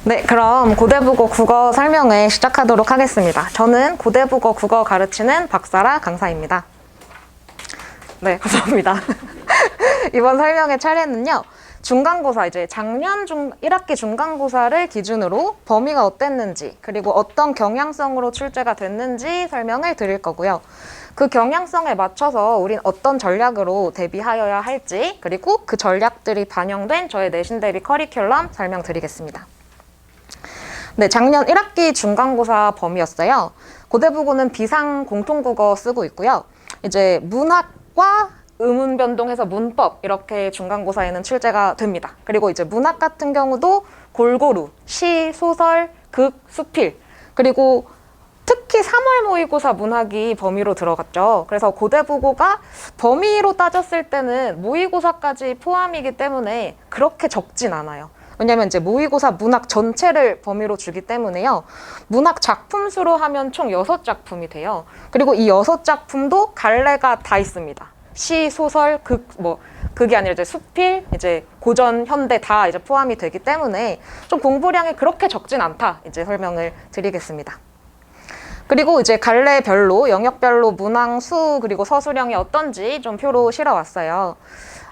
네, 그럼 고대국어 국어 설명을 시작하도록 하겠습니다. 저는 고대국어 국어 가르치는 박사라 강사입니다. 네, 감사합니다. 이번 설명의 차례는요. 중간고사, 이제 작년 1학기 중간고사를 기준으로 범위가 어땠는지, 그리고 어떤 경향성으로 출제가 됐는지 설명을 드릴 거고요. 그 경향성에 맞춰서 우린 어떤 전략으로 대비하여야 할지, 그리고 그 전략들이 반영된 저의 내신 대비 커리큘럼 설명드리겠습니다. 네, 작년 1학기 중간고사 범위였어요. 고대국어는 비상 공통국어 쓰고 있고요. 이제 문학과 의문 변동해서 문법 이렇게 중간고사에는 출제가 됩니다. 그리고 이제 문학 같은 경우도 골고루 시, 소설, 극, 수필, 그리고 특히 3월 모의고사 문학이 범위로 들어갔죠. 그래서 고대국어가 범위로 따졌을 때는 모의고사까지 포함이기 때문에 그렇게 적진 않아요. 왜냐면 이제 모의고사 문학 전체를 범위로 주기 때문에요. 문학 작품 수로 하면 총 6작품이 돼요. 그리고 이 6작품도 갈래가 다 있습니다. 시, 소설, 극, 극이 아니라 이제 수필, 이제 고전, 현대 다 이제 포함이 되기 때문에 좀 공부량이 그렇게 적진 않다. 이제 설명을 드리겠습니다. 그리고 이제 갈래별로, 영역별로 문항 수, 그리고 서술형이 어떤지 좀 표로 실어왔어요.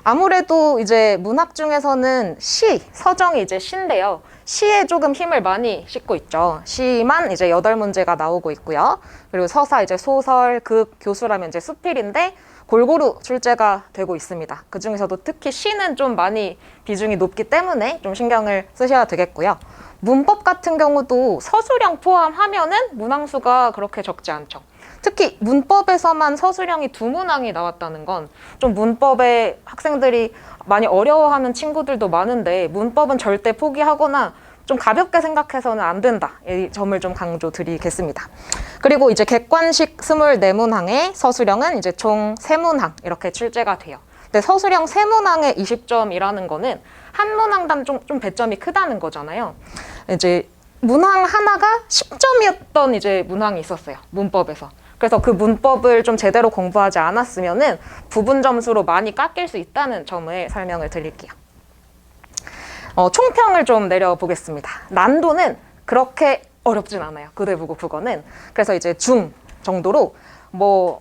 아무래도 이제 문학 중에서는 시, 서정이 이제 시인데요. 시에 조금 힘을 많이 싣고 있죠. 시만 이제 8문제가 나오고 있고요. 그리고 서사, 이제 소설, 극, 교수라면 이제 수필인데 골고루 출제가 되고 있습니다. 그 중에서도 특히 시는 좀 많이 비중이 높기 때문에 좀 신경을 쓰셔야 되겠고요. 문법 같은 경우도 서술형 포함하면은 문항수가 그렇게 적지 않죠. 특히 문법에서만 서술형이 2문항이 나왔다는 건 좀 문법에 학생들이 많이 어려워하는 친구들도 많은데 문법은 절대 포기하거나 좀 가볍게 생각해서는 안 된다. 이 점을 좀 강조드리겠습니다. 그리고 이제 객관식 24문항의 서술형은 이제 총 3문항 이렇게 출제가 돼요. 근데 서술형 3문항의 20점이라는 거는 한 문항당 좀 배점이 크다는 거잖아요. 이제 문항 하나가 10점이었던 이제 문항이 있었어요. 문법에서. 그래서 그 문법을 좀 제대로 공부하지 않았으면은 부분 점수로 많이 깎일 수 있다는 점을 설명을 드릴게요. 총평을 좀 내려보겠습니다. 난도는 그렇게 어렵진 않아요. 고대국어 국어는. 그래서 이제 중 정도로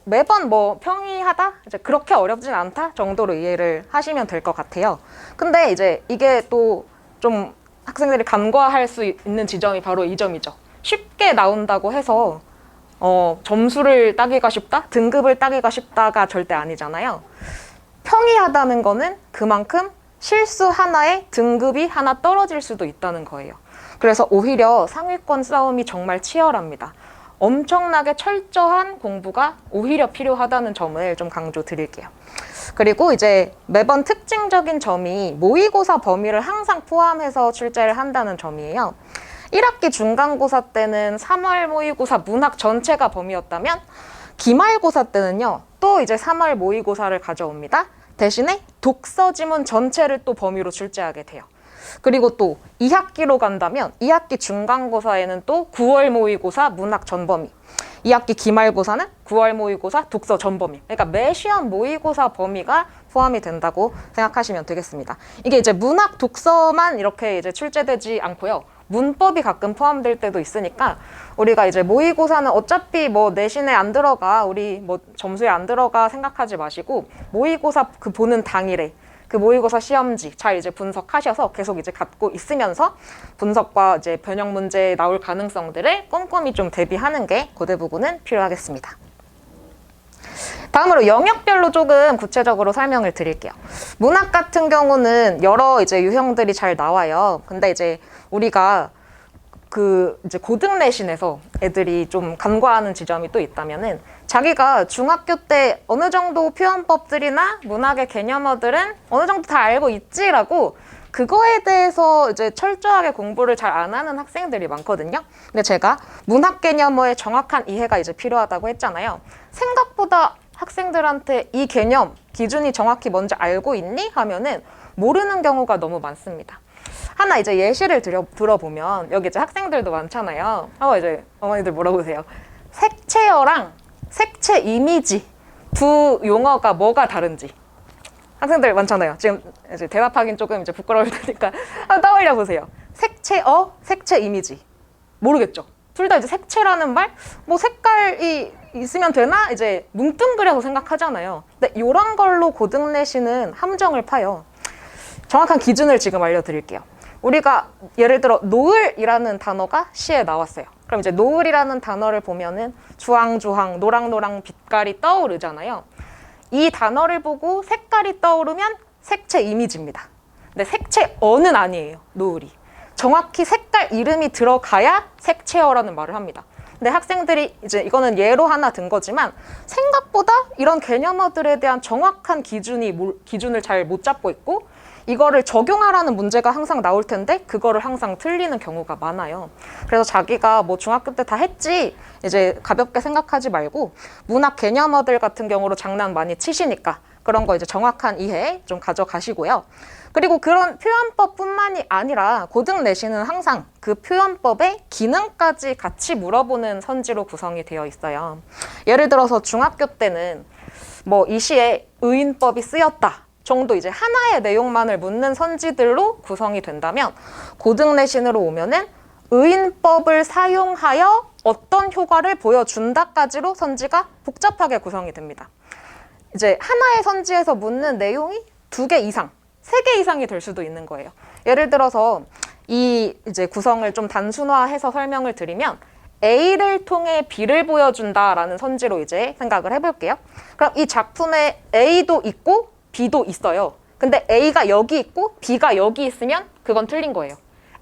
매번 평이하다? 이제 그렇게 어렵진 않다? 정도로 이해를 하시면 될 것 같아요. 근데 이제 이게 또 좀 학생들이 간과할 수 있는 지점이 바로 이 점이죠. 쉽게 나온다고 해서 점수를 따기가 쉽다? 등급을 따기가 쉽다가 절대 아니잖아요. 평이하다는 거는 그만큼 실수 하나에 등급이 하나 떨어질 수도 있다는 거예요. 그래서 오히려 상위권 싸움이 정말 치열합니다. 엄청나게 철저한 공부가 오히려 필요하다는 점을 좀 강조드릴게요. 그리고 이제 매번 특징적인 점이 모의고사 범위를 항상 포함해서 출제를 한다는 점이에요. 1학기 중간고사 때는 3월 모의고사 문학 전체가 범위였다면 기말고사 때는요, 또 이제 3월 모의고사를 가져옵니다. 대신에 독서 지문 전체를 또 범위로 출제하게 돼요. 그리고 또 2학기로 간다면 2학기 중간고사에는 또 9월 모의고사 문학 전범위, 2학기 기말고사는 9월 모의고사 독서 전범위. 그러니까 매 시험 모의고사 범위가 포함이 된다고 생각하시면 되겠습니다. 이게 이제 문학 독서만 이렇게 이제 출제되지 않고요. 문법이 가끔 포함될 때도 있으니까 우리가 이제 모의고사는 어차피 내신에 안 들어가, 우리 점수에 안 들어가 생각하지 마시고 모의고사 그 보는 당일에 그 모의고사 시험지 잘 이제 분석하셔서 계속 이제 갖고 있으면서 분석과 이제 변형 문제 나올 가능성들을 꼼꼼히 좀 대비하는 게 고대국어는 필요하겠습니다. 다음으로 영역별로 조금 구체적으로 설명을 드릴게요. 문학 같은 경우는 여러 이제 유형들이 잘 나와요. 근데 이제 우리가 이제 고등 내신에서 애들이 좀 간과하는 지점이 또 있다면은 자기가 중학교 때 어느 정도 표현법들이나 문학의 개념어들은 어느 정도 다 알고 있지라고 그거에 대해서 이제 철저하게 공부를 잘 안 하는 학생들이 많거든요. 근데 제가 문학 개념어의 정확한 이해가 이제 필요하다고 했잖아요. 생각보다 학생들한테 이 개념, 기준이 정확히 뭔지 알고 있니? 하면은 모르는 경우가 너무 많습니다. 하나 이제 예시를 들어보면 여기 이제 학생들도 많잖아요. 이제 어머니들 물어보세요. 색채어랑 색채 이미지 두 용어가 뭐가 다른지. 학생들 많잖아요. 지금 이제 대답하긴 조금 이제 부끄러울 테니까 한번 떠올려 보세요. 색채어, 색채 이미지. 모르겠죠? 둘 다 이제 색채라는 말, 뭐 색깔이 있으면 되나? 이제 뭉뚱그려서 생각하잖아요. 근데 이런 걸로 고등내시는 함정을 파요. 정확한 기준을 지금 알려드릴게요. 우리가 예를 들어 노을이라는 단어가 시에 나왔어요. 그럼 이제 노을이라는 단어를 보면은 주황주황, 노랑노랑 빛깔이 떠오르잖아요. 이 단어를 보고 색깔이 떠오르면 색채 이미지입니다. 근데 색채어는 아니에요, 노을이. 정확히 색깔 이름이 들어가야 색채어라는 말을 합니다. 근데 학생들이 이제 이거는 예로 하나 든 거지만 생각보다 이런 개념어들에 대한 정확한 기준을 잘 못 잡고 있고 이거를 적용하라는 문제가 항상 나올 텐데 그거를 항상 틀리는 경우가 많아요. 그래서 자기가 뭐 중학교 때 다 했지 이제 가볍게 생각하지 말고 문학 개념어들 같은 경우로 장난 많이 치시니까 그런 거 이제 정확한 이해 좀 가져가시고요. 그리고 그런 표현법뿐만이 아니라 고등내시는 항상 그 표현법의 기능까지 같이 물어보는 선지로 구성이 되어 있어요. 예를 들어서 중학교 때는 뭐 이 시에 의인법이 쓰였다 정도 이제 하나의 내용만을 묻는 선지들로 구성이 된다면 고등내신으로 오면은 의인법을 사용하여 어떤 효과를 보여준다까지로 선지가 복잡하게 구성이 됩니다. 이제 하나의 선지에서 묻는 내용이 2개 이상, 3개 이상이 될 수도 있는 거예요. 예를 들어서 이 이제 구성을 좀 단순화해서 설명을 드리면 A를 통해 B를 보여준다라는 선지로 이제 생각을 해볼게요. 그럼 이 작품에 A도 있고 B도 있어요. 근데 A가 여기 있고 B가 여기 있으면 그건 틀린 거예요.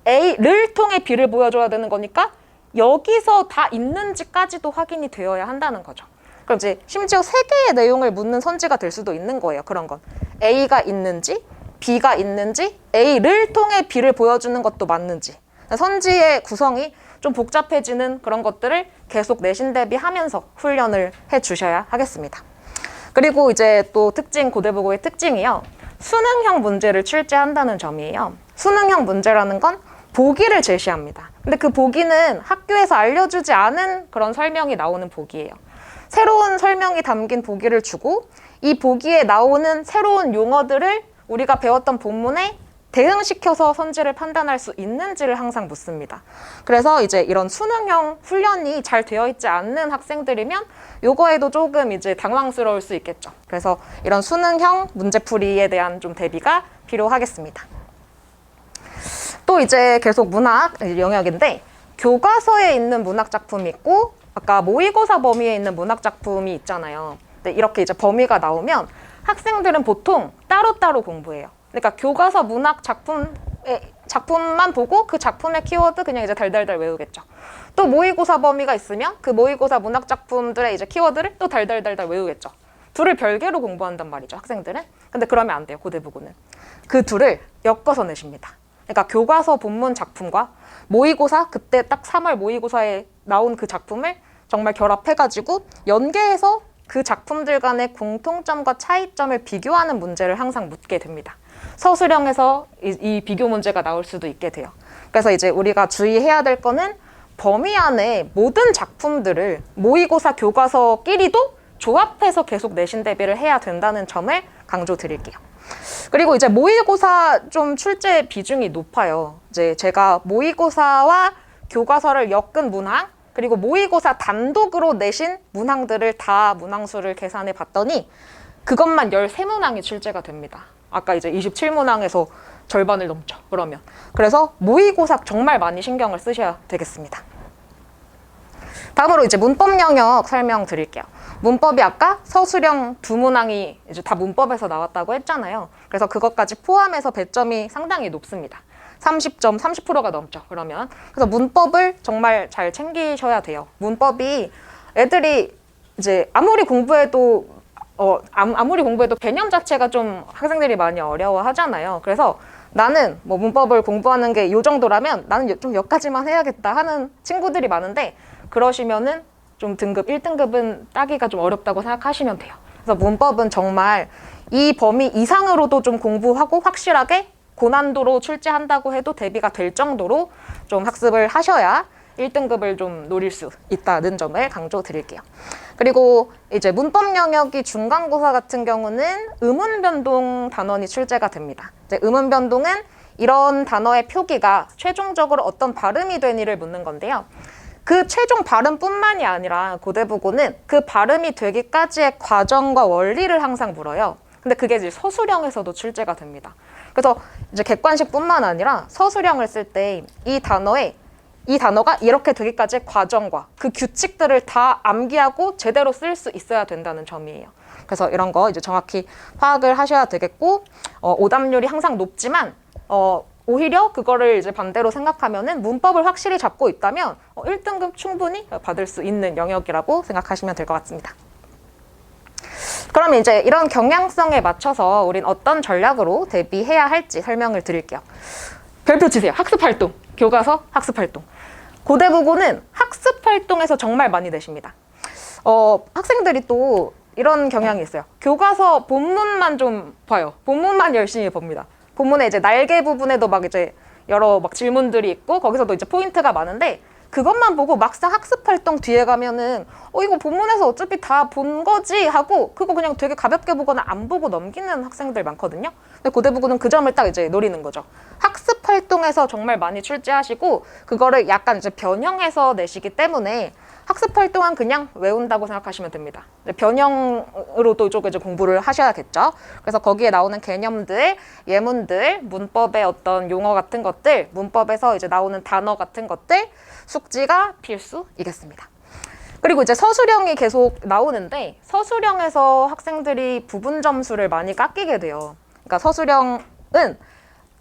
A를 통해 B를 보여줘야 되는 거니까 여기서 다 있는지까지도 확인이 되어야 한다는 거죠. 그럼 이제 심지어 3개의 내용을 묻는 선지가 될 수도 있는 거예요. 그런 건 A가 있는지 B가 있는지 A를 통해 B를 보여주는 것도 맞는지 선지의 구성이 좀 복잡해지는 그런 것들을 계속 내신 대비하면서 훈련을 해주셔야 하겠습니다. 그리고 이제 또 고대부고의 특징이요. 수능형 문제를 출제한다는 점이에요. 수능형 문제라는 건 보기를 제시합니다. 근데 그 보기는 학교에서 알려주지 않은 그런 설명이 나오는 보기예요. 새로운 설명이 담긴 보기를 주고 이 보기에 나오는 새로운 용어들을 우리가 배웠던 본문에 대응시켜서 선지를 판단할 수 있는지를 항상 묻습니다. 그래서 이제 이런 수능형 훈련이 잘 되어 있지 않는 학생들이면 요거에도 조금 이제 당황스러울 수 있겠죠. 그래서 이런 수능형 문제풀이에 대한 좀 대비가 필요하겠습니다. 또 이제 계속 문학 영역인데 교과서에 있는 문학 작품이 있고 아까 모의고사 범위에 있는 문학 작품이 있잖아요. 근데 이렇게 이제 범위가 나오면 학생들은 보통 따로따로 공부해요. 그러니까 교과서 문학 작품만 보고 그 작품의 키워드 그냥 이제 달달달 외우겠죠. 또 모의고사 범위가 있으면 그 모의고사 문학 작품들의 이제 키워드를 또 달달달달 외우겠죠. 둘을 별개로 공부한단 말이죠, 학생들은. 근데 그러면 안 돼요, 고대부고는. 그 둘을 엮어서 내십니다. 그러니까 교과서 본문 작품과 모의고사, 그때 딱 3월 모의고사에 나온 그 작품을 정말 결합해가지고 연계해서 그 작품들 간의 공통점과 차이점을 비교하는 문제를 항상 묻게 됩니다. 서술형에서 이 비교 문제가 나올 수도 있게 돼요. 그래서 이제 우리가 주의해야 될 거는 범위 안에 모든 작품들을 모의고사 교과서끼리도 조합해서 계속 내신 대비를 해야 된다는 점을 강조드릴게요. 그리고 이제 모의고사 좀 출제 비중이 높아요. 이제 제가 모의고사와 교과서를 엮은 문항, 그리고 모의고사 단독으로 내신 문항들을 다 문항수를 계산해 봤더니 그것만 13문항이 출제가 됩니다. 아까 이제 27문항에서 절반을 넘죠, 그러면. 그래서 모의고사 정말 많이 신경을 쓰셔야 되겠습니다. 다음으로 이제 문법 영역 설명드릴게요. 문법이 아까 서술형 2문항이 이제 다 문법에서 나왔다고 했잖아요. 그래서 그것까지 포함해서 배점이 상당히 높습니다. 30점, 30%가 넘죠, 그러면. 그래서 문법을 정말 잘 챙기셔야 돼요. 문법이 애들이 이제 아무리 공부해도 개념 자체가 좀 학생들이 많이 어려워하잖아요. 그래서 나는 뭐 문법을 공부하는 게 이 정도라면 나는 좀 여기까지만 해야겠다 하는 친구들이 많은데 그러시면은 좀 등급 1등급은 따기가 좀 어렵다고 생각하시면 돼요. 그래서 문법은 정말 이 범위 이상으로도 좀 공부하고 확실하게 고난도로 출제한다고 해도 대비가 될 정도로 좀 학습을 하셔야 1등급을 좀 노릴 수 있다는 점을 강조드릴게요. 그리고 이제 문법 영역이 중간고사 같은 경우는 음운 변동 단원이 출제가 됩니다. 이제 음운 변동은 이런 단어의 표기가 최종적으로 어떤 발음이 되니를 묻는 건데요. 그 최종 발음뿐만이 아니라 고대부고는 그 발음이 되기까지의 과정과 원리를 항상 물어요. 근데 그게 이제 서술형에서도 출제가 됩니다. 그래서 이제 객관식뿐만 아니라 서술형을 쓸 때 이 단어가 이렇게 되기까지의 과정과 그 규칙들을 다 암기하고 제대로 쓸 수 있어야 된다는 점이에요. 그래서 이런 거 이제 정확히 파악을 하셔야 되겠고, 오답률이 항상 높지만, 오히려 그거를 이제 반대로 생각하면은 문법을 확실히 잡고 있다면 1등급 충분히 받을 수 있는 영역이라고 생각하시면 될 것 같습니다. 그럼 이제 이런 경향성에 맞춰서 우린 어떤 전략으로 대비해야 할지 설명을 드릴게요. 별표 치세요. 학습활동. 교과서 학습활동. 고대부고는 학습활동에서 정말 많이 내십니다. 학생들이 또 이런 경향이 있어요. 교과서 본문만 좀 봐요. 본문만 열심히 봅니다. 본문에 이제 날개 부분에도 막 이제 여러 막 질문들이 있고 거기서도 이제 포인트가 많은데 그것만 보고 막상 학습활동 뒤에 가면은 이거 본문에서 어차피 다 본 거지 하고 그거 그냥 되게 가볍게 보거나 안 보고 넘기는 학생들 많거든요. 근데 고대부고는 그 점을 딱 이제 노리는 거죠. 학습활동에서 정말 많이 출제하시고 그거를 약간 이제 변형해서 내시기 때문에 학습활동은 그냥 외운다고 생각하시면 됩니다. 변형으로 또 좀 이제 공부를 하셔야겠죠. 그래서 거기에 나오는 개념들, 예문들, 문법의 어떤 용어 같은 것들, 문법에서 이제 나오는 단어 같은 것들, 숙지가 필수이겠습니다. 그리고 이제 서술형이 계속 나오는데 서술형에서 학생들이 부분 점수를 많이 깎이게 돼요. 그러니까 서술형은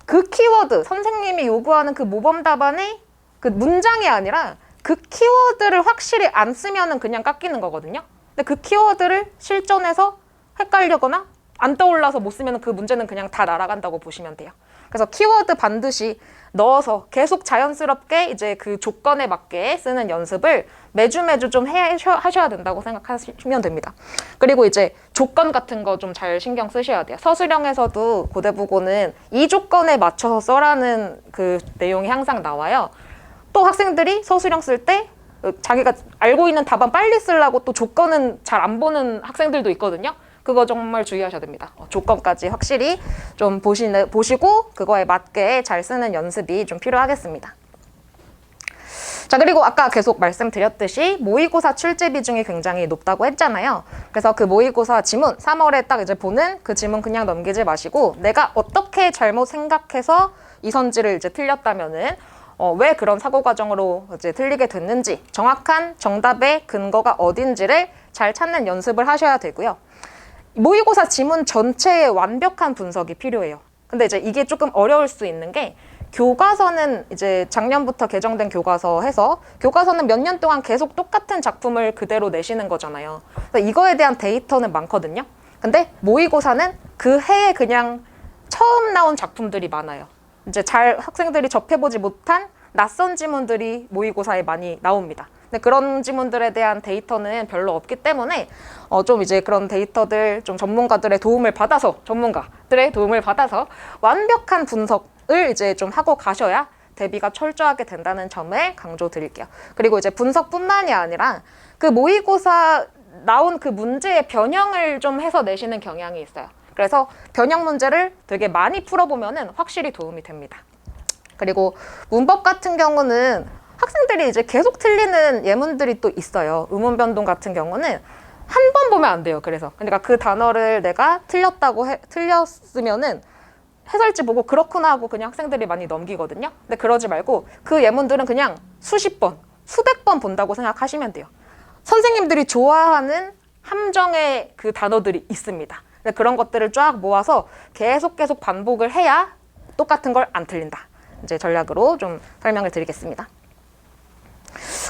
그 키워드, 선생님이 요구하는 그 모범 답안의 그 문장이 아니라 그 키워드를 확실히 안 쓰면은 그냥 깎이는 거거든요. 근데 그 키워드를 실전에서 헷갈리거나 안 떠올라서 못 쓰면 그 문제는 그냥 다 날아간다고 보시면 돼요. 그래서 키워드 반드시 넣어서 계속 자연스럽게 이제 그 조건에 맞게 쓰는 연습을 매주 좀 하셔야 된다고 생각하시면 됩니다. 그리고 이제 조건 같은 거 좀 잘 신경 쓰셔야 돼요. 서술형에서도 고대부고는 이 조건에 맞춰서 써라는 그 내용이 항상 나와요. 또 학생들이 서술형 쓸 때 자기가 알고 있는 답안 빨리 쓰려고 또 조건은 잘 안 보는 학생들도 있거든요. 그거 정말 주의하셔야 됩니다. 조건까지 확실히 좀 보시고 그거에 맞게 잘 쓰는 연습이 좀 필요하겠습니다. 자, 그리고 아까 계속 말씀드렸듯이 모의고사 출제 비중이 굉장히 높다고 했잖아요. 그래서 그 모의고사 지문 3월에 딱 이제 보는 그 지문 그냥 넘기지 마시고 내가 어떻게 잘못 생각해서 이선지를 이제 틀렸다면은 왜 그런 사고 과정으로 이제 틀리게 됐는지 정확한 정답의 근거가 어딘지를 잘 찾는 연습을 하셔야 되고요. 모의고사 지문 전체의 완벽한 분석이 필요해요. 근데 이제 이게 조금 어려울 수 있는 게 교과서는 이제 작년부터 개정된 교과서 해서 교과서는 몇 년 동안 계속 똑같은 작품을 그대로 내시는 거잖아요. 그래서 이거에 대한 데이터는 많거든요. 근데 모의고사는 그 해에 그냥 처음 나온 작품들이 많아요. 이제 잘 학생들이 접해보지 못한 낯선 지문들이 모의고사에 많이 나옵니다. 근데 그런 지문들에 대한 데이터는 별로 없기 때문에 좀 이제 그런 데이터들 좀 전문가들의 도움을 받아서 완벽한 분석을 이제 좀 하고 가셔야 대비가 철저하게 된다는 점을 강조드릴게요. 그리고 이제 분석뿐만이 아니라 그 모의고사 나온 그 문제의 변형을 좀 해서 내시는 경향이 있어요. 그래서 변형 문제를 되게 많이 풀어보면은 확실히 도움이 됩니다. 그리고 문법 같은 경우는 학생들이 이제 계속 틀리는 예문들이 또 있어요. 의문 변동 같은 경우는 한 번 보면 안 돼요. 그러니까 그 단어를 내가 틀렸으면은 해설지 보고 그렇구나 하고 그냥 학생들이 많이 넘기거든요. 근데 그러지 말고 그 예문들은 그냥 수십 번, 수백 번 본다고 생각하시면 돼요. 선생님들이 좋아하는 함정의 그 단어들이 있습니다. 그런 것들을 쫙 모아서 계속 반복을 해야 똑같은 걸 안 틀린다. 이제 전략으로 좀 설명을 드리겠습니다.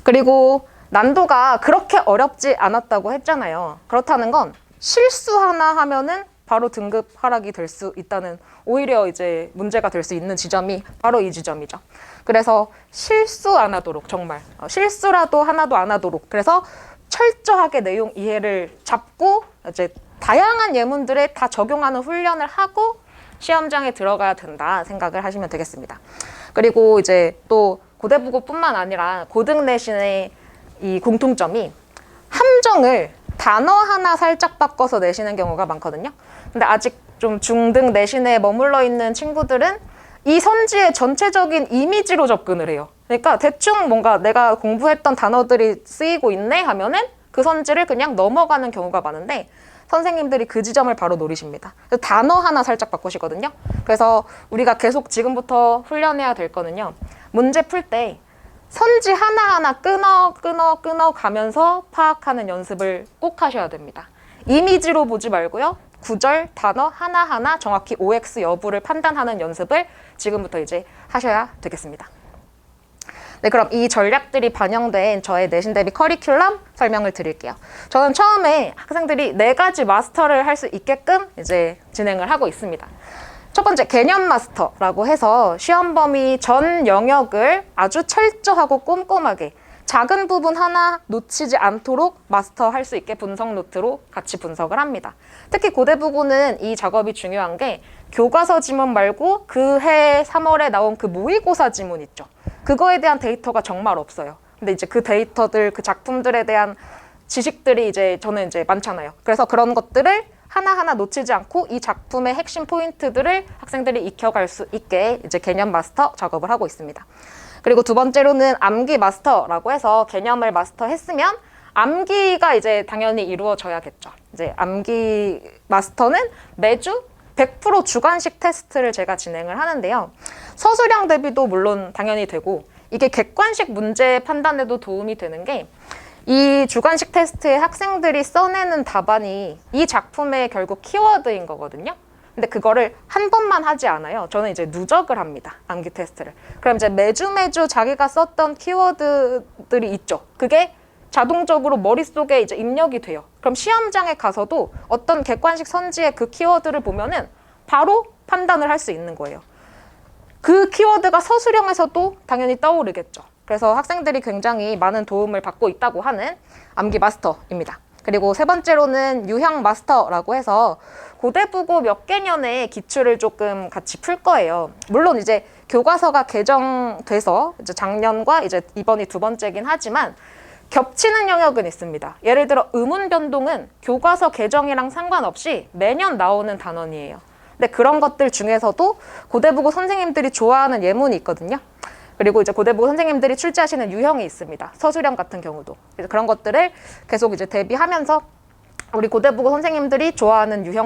그리고 난도가 그렇게 어렵지 않았다고 했잖아요. 그렇다는 건 실수 하나 하면은 바로 등급 하락이 될 수 있다는 오히려 이제 문제가 될 수 있는 지점이 바로 이 지점이죠. 그래서 실수 안 하도록 정말 실수라도 하나도 안 하도록 그래서 철저하게 내용 이해를 잡고 이제 다양한 예문들에 다 적용하는 훈련을 하고 시험장에 들어가야 된다 생각을 하시면 되겠습니다. 그리고 이제 또 고대부고뿐만 아니라 고등 내신의 이 공통점이 함정을 단어 하나 살짝 바꿔서 내시는 경우가 많거든요. 근데 아직 좀 중등 내신에 머물러 있는 친구들은 이 선지의 전체적인 이미지로 접근을 해요. 그러니까 대충 뭔가 내가 공부했던 단어들이 쓰이고 있네 하면은 그 선지를 그냥 넘어가는 경우가 많은데 선생님들이 그 지점을 바로 노리십니다. 단어 하나 살짝 바꾸시거든요. 그래서 우리가 계속 지금부터 훈련해야 될 거는요. 문제 풀 때 선지 하나하나 끊어 가면서 파악하는 연습을 꼭 하셔야 됩니다. 이미지로 보지 말고요. 구절, 단어 하나하나 정확히 OX 여부를 판단하는 연습을 지금부터 이제 하셔야 되겠습니다. 네, 그럼 이 전략들이 반영된 저의 내신 대비 커리큘럼 설명을 드릴게요. 저는 처음에 학생들이 4가지 마스터를 할 수 있게끔 이제 진행을 하고 있습니다. 첫 번째, 개념 마스터라고 해서 시험 범위 전 영역을 아주 철저하고 꼼꼼하게 작은 부분 하나 놓치지 않도록 마스터할 수 있게 분석 노트로 같이 분석을 합니다. 특히 고대부고는 이 작업이 중요한 게 교과서 지문 말고 그 해 3월에 나온 그 모의고사 지문 있죠. 그거에 대한 데이터가 정말 없어요. 근데 이제 그 데이터들, 그 작품들에 대한 지식들이 이제 저는 이제 많잖아요. 그래서 그런 것들을 하나하나 놓치지 않고 이 작품의 핵심 포인트들을 학생들이 익혀갈 수 있게 이제 개념 마스터 작업을 하고 있습니다. 그리고 두 번째로는 암기 마스터라고 해서 개념을 마스터했으면 암기가 이제 당연히 이루어져야겠죠. 이제 암기 마스터는 매주 100% 주관식 테스트를 제가 진행을 하는데요. 서술형 대비도 물론 당연히 되고 이게 객관식 문제 판단에도 도움이 되는 게 이 주관식 테스트에 학생들이 써내는 답안이 이 작품의 결국 키워드인 거거든요. 근데 그거를 한 번만 하지 않아요. 저는 이제 누적을 합니다. 암기 테스트를. 그럼 이제 매주 자기가 썼던 키워드들이 있죠. 그게 자동적으로 머릿속에 이제 입력이 돼요. 그럼 시험장에 가서도 어떤 객관식 선지의 그 키워드를 보면은 바로 판단을 할 수 있는 거예요. 그 키워드가 서술형에서도 당연히 떠오르겠죠. 그래서 학생들이 굉장히 많은 도움을 받고 있다고 하는 암기 마스터입니다. 그리고 세 번째로는 유형 마스터라고 해서 고대부고 몇 개년의 기출을 조금 같이 풀 거예요. 물론 이제 교과서가 개정돼서 이제 작년과 이제 이번이 2번째긴 하지만 겹치는 영역은 있습니다. 예를 들어 의문 변동은 교과서 개정이랑 상관없이 매년 나오는 단원이에요. 근데 그런 것들 중에서도 고대부고 선생님들이 좋아하는 예문이 있거든요. 그리고 이제 고대부고 선생님들이 출제하시는 유형이 있습니다. 서술형 같은 경우도. 그래서 그런 것들을 계속 이제 대비하면서 우리 고대부고 선생님들이 좋아하는 유형